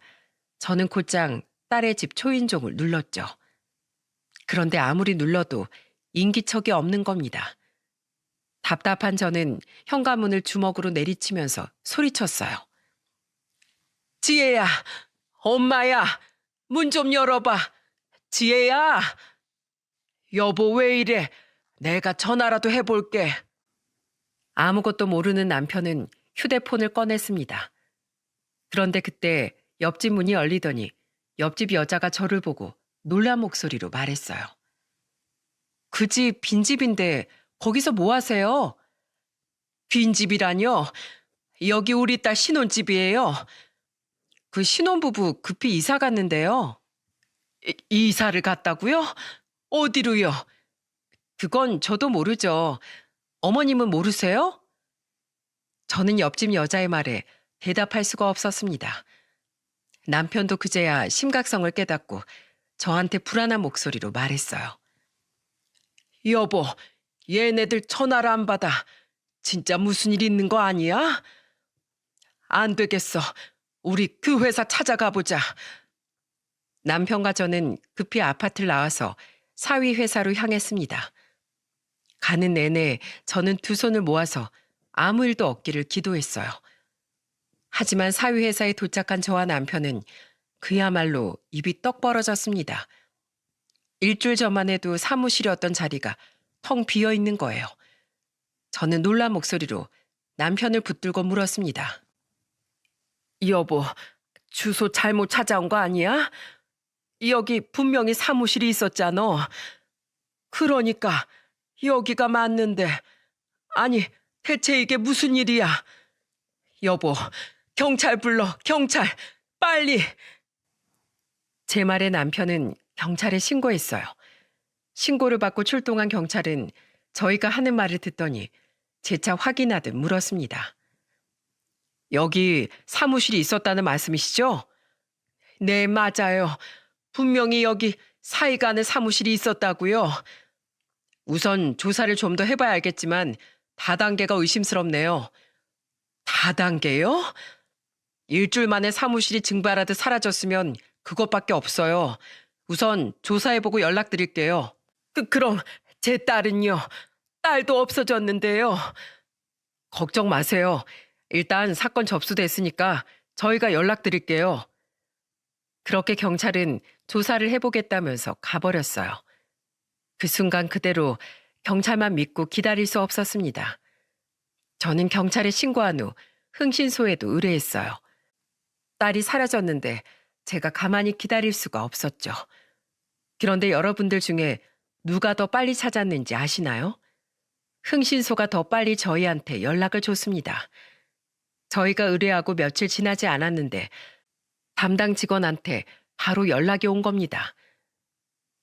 저는 곧장 딸의 집 초인종을 눌렀죠. 그런데 아무리 눌러도 인기척이 없는 겁니다. 답답한 저는 현관문을 주먹으로 내리치면서 소리쳤어요. 지혜야, 엄마야, 문 좀 열어봐. 지혜야. 여보 왜 이래? 내가 전화라도 해볼게. 아무것도 모르는 남편은 휴대폰을 꺼냈습니다. 그런데 그때 옆집 문이 열리더니 옆집 여자가 저를 보고 놀란 목소리로 말했어요. 그 집 빈집인데 거기서 뭐 하세요? 빈집이라뇨? 여기 우리 딸 신혼집이에요. 그 신혼부부 급히 이사 갔는데요. 이사를 갔다고요? 어디로요? 그건 저도 모르죠. 어머님은 모르세요? 저는 옆집 여자의 말에 대답할 수가 없었습니다. 남편도 그제야 심각성을 깨닫고 저한테 불안한 목소리로 말했어요. 여보, 얘네들 전화를 안 받아. 진짜 무슨 일 있는 거 아니야? 안 되겠어. 우리 그 회사 찾아가 보자. 남편과 저는 급히 아파트를 나와서 사위 회사로 향했습니다. 가는 내내 저는 두 손을 모아서 아무 일도 없기를 기도했어요. 하지만 사위 회사에 도착한 저와 남편은 그야말로 입이 떡 벌어졌습니다. 일주일 전만 해도 사무실이었던 자리가 텅 비어 있는 거예요. 저는 놀란 목소리로 남편을 붙들고 물었습니다. 여보, 주소 잘못 찾아온 거 아니야? 여기 분명히 사무실이 있었잖아. 그러니까 여기가 맞는데. 아니, 대체 이게 무슨 일이야? 여보, 경찰 불러, 경찰, 빨리. 제 말에 남편은 경찰에 신고했어요. 신고를 받고 출동한 경찰은 저희가 하는 말을 듣더니 재차 확인하듯 물었습니다. 여기 사무실이 있었다는 말씀이시죠? 네, 맞아요. 분명히 여기 사이간의 사무실이 있었다고요. 우선 조사를 좀 더 해봐야 알겠지만 다단계가 의심스럽네요. 다단계요? 일주일 만에 사무실이 증발하듯 사라졌으면 그것밖에 없어요. 우선 조사해보고 연락드릴게요. 그럼 제 딸은요? 딸도 없어졌는데요. 걱정 마세요. 일단 사건 접수됐으니까 저희가 연락드릴게요. 그렇게 경찰은 조사를 해보겠다면서 가버렸어요. 그 순간 그대로 경찰만 믿고 기다릴 수 없었습니다. 저는 경찰에 신고한 후 흥신소에도 의뢰했어요. 딸이 사라졌는데 제가 가만히 기다릴 수가 없었죠. 그런데 여러분들 중에 누가 더 빨리 찾았는지 아시나요? 흥신소가 더 빨리 저희한테 연락을 줬습니다. 저희가 의뢰하고 며칠 지나지 않았는데 담당 직원한테 바로 연락이 온 겁니다.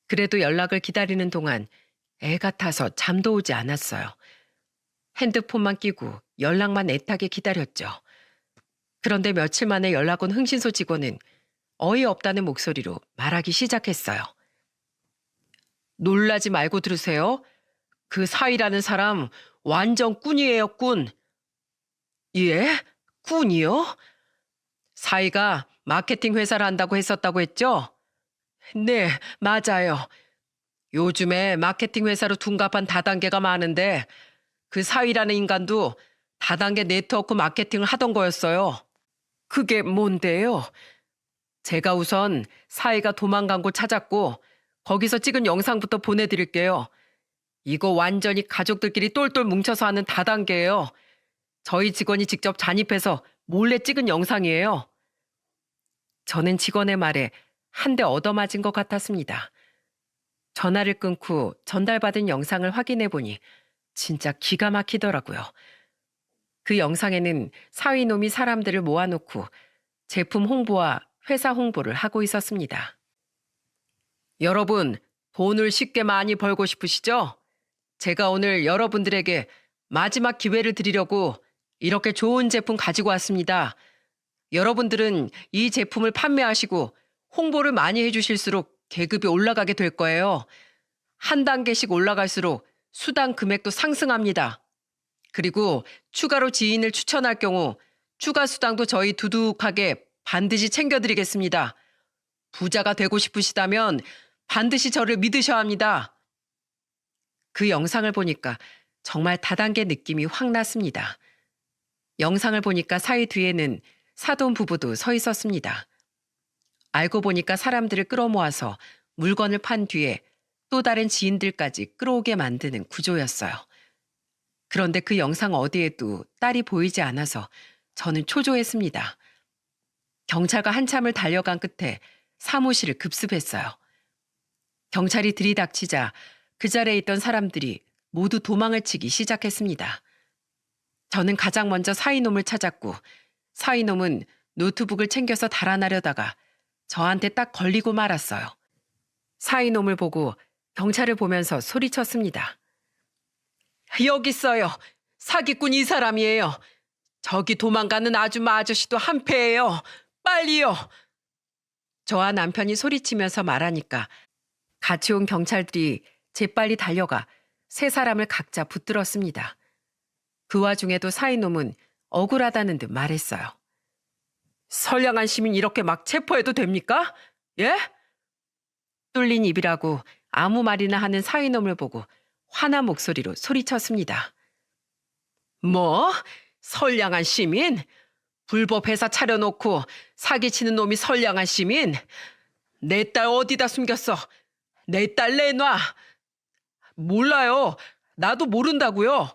그래도 연락을 기다리는 동안 애 같아서 잠도 오지 않았어요. 핸드폰만 끼고 연락만 애타게 기다렸죠. 그런데 며칠 만에 연락 온 흥신소 직원은 어이없다는 목소리로 말하기 시작했어요. 놀라지 말고 들으세요. 그 사위라는 사람 완전 꾼이에요, 꾼. 예? 꾼이요? 사위가 마케팅 회사를 한다고 했었다고 했죠? 네, 맞아요. 요즘에 마케팅 회사로 둔갑한 다단계가 많은데 그 사위라는 인간도 다단계 네트워크 마케팅을 하던 거였어요. 그게 뭔데요? 제가 우선 사이가 도망간 곳 찾았고 거기서 찍은 영상부터 보내드릴게요. 이거 완전히 가족들끼리 똘똘 뭉쳐서 하는 다단계예요. 저희 직원이 직접 잔입해서 몰래 찍은 영상이에요. 저는 직원의 말에 한 대 얻어맞은 것 같았습니다. 전화를 끊고 전달받은 영상을 확인해 보니 진짜 기가 막히더라고요. 그 영상에는 사위놈이 사람들을 모아놓고 제품 홍보와 회사 홍보를 하고 있었습니다. 여러분, 돈을 쉽게 많이 벌고 싶으시죠? 제가 오늘 여러분들에게 마지막 기회를 드리려고 이렇게 좋은 제품 가지고 왔습니다. 여러분들은 이 제품을 판매하시고 홍보를 많이 해주실수록 계급이 올라가게 될 거예요. 한 단계씩 올라갈수록 수당 금액도 상승합니다. 그리고 추가로 지인을 추천할 경우 추가 수당도 저희 두둑하게 반드시 챙겨드리겠습니다. 부자가 되고 싶으시다면 반드시 저를 믿으셔야 합니다. 그 영상을 보니까 정말 다단계 느낌이 확 났습니다. 영상을 보니까 사이 뒤에는 사돈 부부도 서 있었습니다. 알고 보니까 사람들을 끌어모아서 물건을 판 뒤에 또 다른 지인들까지 끌어오게 만드는 구조였어요. 그런데 그 영상 어디에도 딸이 보이지 않아서 저는 초조했습니다. 경찰과 한참을 달려간 끝에 사무실을 급습했어요. 경찰이 들이닥치자 그 자리에 있던 사람들이 모두 도망을 치기 시작했습니다. 저는 가장 먼저 사이놈을 찾았고 사이놈은 노트북을 챙겨서 달아나려다가 저한테 딱 걸리고 말았어요. 사이놈을 보고 경찰을 보면서 소리쳤습니다. 여기 있어요. 사기꾼 이 사람이에요. 저기 도망가는 아줌마 아저씨도 한패예요. 빨리요. 저와 남편이 소리치면서 말하니까 같이 온 경찰들이 재빨리 달려가 세 사람을 각자 붙들었습니다. 그 와중에도 사이놈은 억울하다는 듯 말했어요. 선량한 시민 이렇게 막 체포해도 됩니까? 예? 뚫린 입이라고 아무 말이나 하는 사이놈을 보고 화난 목소리로 소리쳤습니다. 뭐? 선량한 시민? 불법 회사 차려놓고 사기치는 놈이 선량한 시민? 내 딸 어디다 숨겼어? 내 딸 내놔. 몰라요. 나도 모른다고요.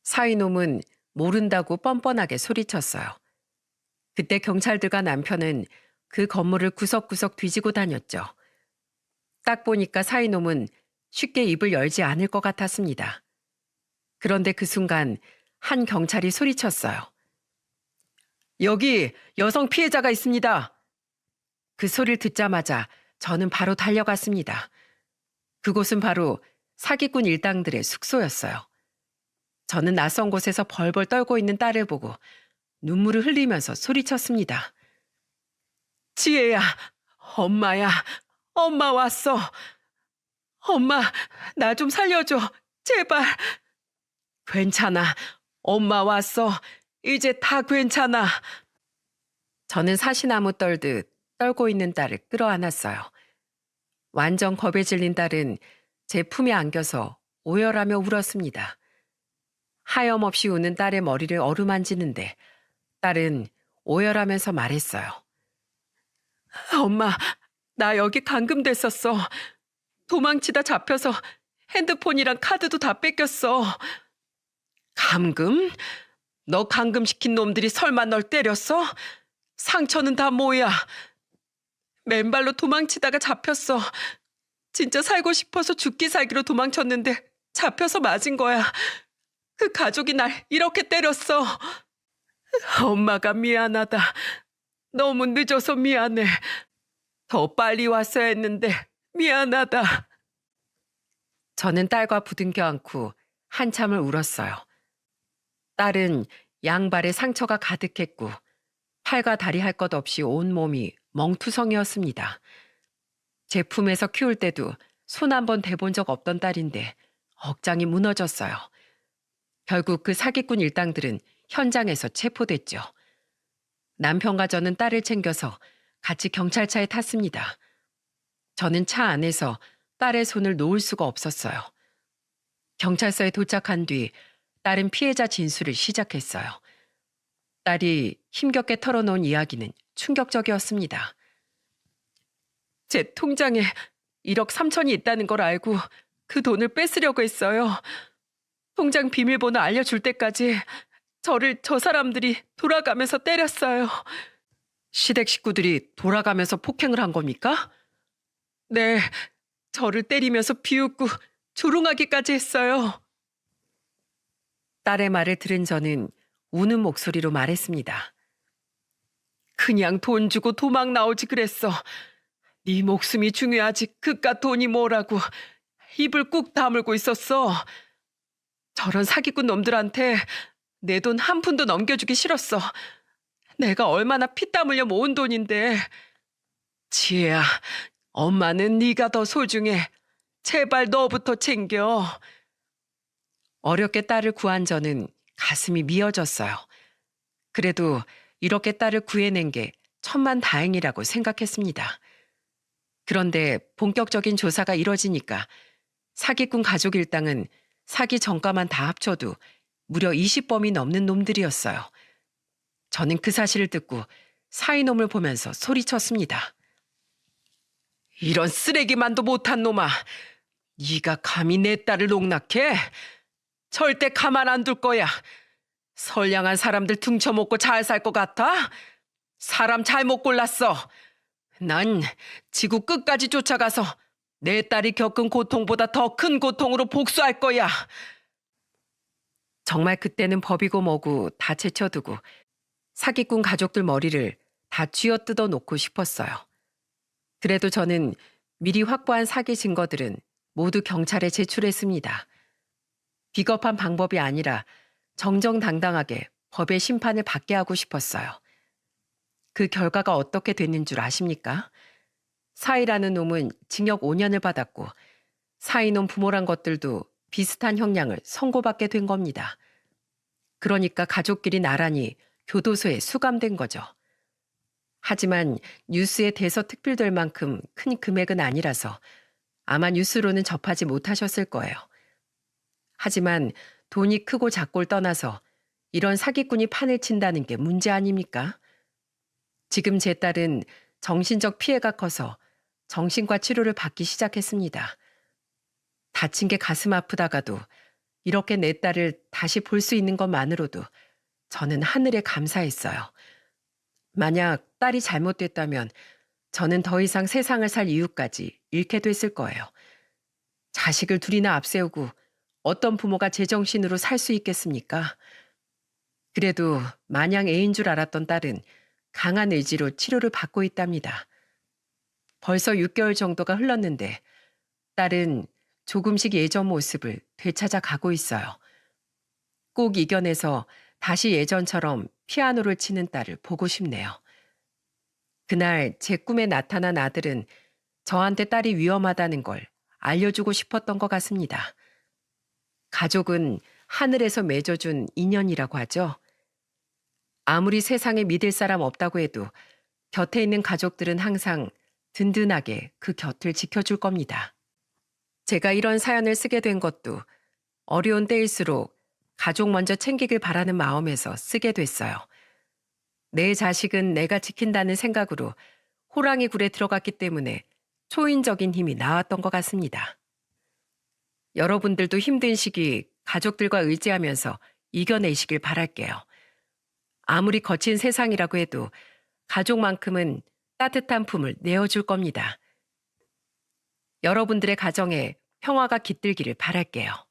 사이놈은 모른다고 뻔뻔하게 소리쳤어요. 그때 경찰들과 남편은 그 건물을 구석구석 뒤지고 다녔죠. 딱 보니까 사이놈은 쉽게 입을 열지 않을 것 같았습니다. 그런데 그 순간 한 경찰이 소리쳤어요. 여기 여성 피해자가 있습니다. 그 소리를 듣자마자 저는 바로 달려갔습니다. 그곳은 바로 사기꾼 일당들의 숙소였어요. 저는 낯선 곳에서 벌벌 떨고 있는 딸을 보고 눈물을 흘리면서 소리쳤습니다. 지혜야, 엄마야, 엄마 왔어. 엄마, 나 좀 살려줘. 제발. 괜찮아. 엄마 왔어. 이제 다 괜찮아. 저는 사시나무 떨듯 떨고 있는 딸을 끌어안았어요. 완전 겁에 질린 딸은 제 품에 안겨서 오열하며 울었습니다. 하염없이 우는 딸의 머리를 어루만지는데 딸은 오열하면서 말했어요. 엄마, 나 여기 감금됐었어. 도망치다 잡혀서 핸드폰이랑 카드도 다 뺏겼어. 감금? 너 감금시킨 놈들이 설마 널 때렸어? 상처는 다 뭐야? 맨발로 도망치다가 잡혔어. 진짜 살고 싶어서 죽기 살기로 도망쳤는데 잡혀서 맞은 거야. 그 가족이 날 이렇게 때렸어. 엄마가 미안하다. 너무 늦어서 미안해. 더 빨리 왔어야 했는데 미안하다. 저는 딸과 부둥켜 안고 한참을 울었어요. 딸은 양발에 상처가 가득했고 팔과 다리 할 것 없이 온몸이 멍투성이었습니다. 제 품에서 키울 때도 손 한 번 대본 적 없던 딸인데 억장이 무너졌어요. 결국 그 사기꾼 일당들은 현장에서 체포됐죠. 남편과 저는 딸을 챙겨서 같이 경찰차에 탔습니다. 저는 차 안에서 딸의 손을 놓을 수가 없었어요. 경찰서에 도착한 뒤 딸은 피해자 진술을 시작했어요. 딸이 힘겹게 털어놓은 이야기는 충격적이었습니다. 제 통장에 1억 3천이 있다는 걸 알고 그 돈을 뺏으려고 했어요. 통장 비밀번호 알려줄 때까지 저를 저 사람들이 돌아가면서 때렸어요. 시댁 식구들이 돌아가면서 폭행을 한 겁니까? 네, 저를 때리면서 비웃고 조롱하기까지 했어요. 딸의 말을 들은 저는 우는 목소리로 말했습니다. 그냥 돈 주고 도망 나오지 그랬어. 네 목숨이 중요하지 그깟 돈이 뭐라고 입을 꾹 다물고 있었어. 저런 사기꾼 놈들한테 내 돈 한 푼도 넘겨주기 싫었어. 내가 얼마나 피땀 흘려 모은 돈인데. 지혜야, 엄마는 네가 더 소중해. 제발 너부터 챙겨. 어렵게 딸을 구한 저는 가슴이 미어졌어요. 그래도 이렇게 딸을 구해낸 게 천만다행이라고 생각했습니다. 그런데 본격적인 조사가 이뤄지니까 사기꾼 가족 일당은 사기 전과만 다 합쳐도 무려 20범이 넘는 놈들이었어요. 저는 그 사실을 듣고 사이놈을 보면서 소리쳤습니다. 이런 쓰레기만도 못한 놈아. 네가 감히 내 딸을 농락해? 절대 가만 안 둘 거야. 선량한 사람들 등쳐먹고 잘 살 것 같아? 사람 잘못 골랐어. 난 지구 끝까지 쫓아가서 내 딸이 겪은 고통보다 더 큰 고통으로 복수할 거야. 정말 그때는 법이고 뭐고 다 제쳐두고 사기꾼 가족들 머리를 다 쥐어뜯어 놓고 싶었어요. 그래도 저는 미리 확보한 사기 증거들은 모두 경찰에 제출했습니다. 비겁한 방법이 아니라 정정당당하게 법의 심판을 받게 하고 싶었어요. 그 결과가 어떻게 됐는 줄 아십니까? 사이라는 놈은 징역 5년을 받았고 사이놈 부모란 것들도 비슷한 형량을 선고받게 된 겁니다. 그러니까 가족끼리 나란히 교도소에 수감된 거죠. 하지만 뉴스에 대서특필될 만큼 큰 금액은 아니라서 아마 뉴스로는 접하지 못하셨을 거예요. 하지만 돈이 크고 작고를 떠나서 이런 사기꾼이 판을 친다는 게 문제 아닙니까? 지금 제 딸은 정신적 피해가 커서 정신과 치료를 받기 시작했습니다. 다친 게 가슴 아프다가도 이렇게 내 딸을 다시 볼 수 있는 것만으로도 저는 하늘에 감사했어요. 만약 딸이 잘못됐다면 저는 더 이상 세상을 살 이유까지 잃게 됐을 거예요. 자식을 둘이나 앞세우고 어떤 부모가 제정신으로 살 수 있겠습니까? 그래도 마냥 애인 줄 알았던 딸은 강한 의지로 치료를 받고 있답니다. 벌써 6개월 정도가 흘렀는데 딸은 조금씩 예전 모습을 되찾아 가고 있어요. 꼭 이겨내서 다시 예전처럼 피아노를 치는 딸을 보고 싶네요. 그날 제 꿈에 나타난 아들은 저한테 딸이 위험하다는 걸 알려주고 싶었던 것 같습니다. 가족은 하늘에서 맺어준 인연이라고 하죠. 아무리 세상에 믿을 사람 없다고 해도 곁에 있는 가족들은 항상 든든하게 그 곁을 지켜줄 겁니다. 제가 이런 사연을 쓰게 된 것도 어려운 때일수록 가족 먼저 챙기길 바라는 마음에서 쓰게 됐어요. 내 자식은 내가 지킨다는 생각으로 호랑이 굴에 들어갔기 때문에 초인적인 힘이 나왔던 것 같습니다. 여러분들도 힘든 시기 가족들과 의지하면서 이겨내시길 바랄게요. 아무리 거친 세상이라고 해도 가족만큼은 따뜻한 품을 내어줄 겁니다. 여러분들의 가정에 평화가 깃들기를 바랄게요.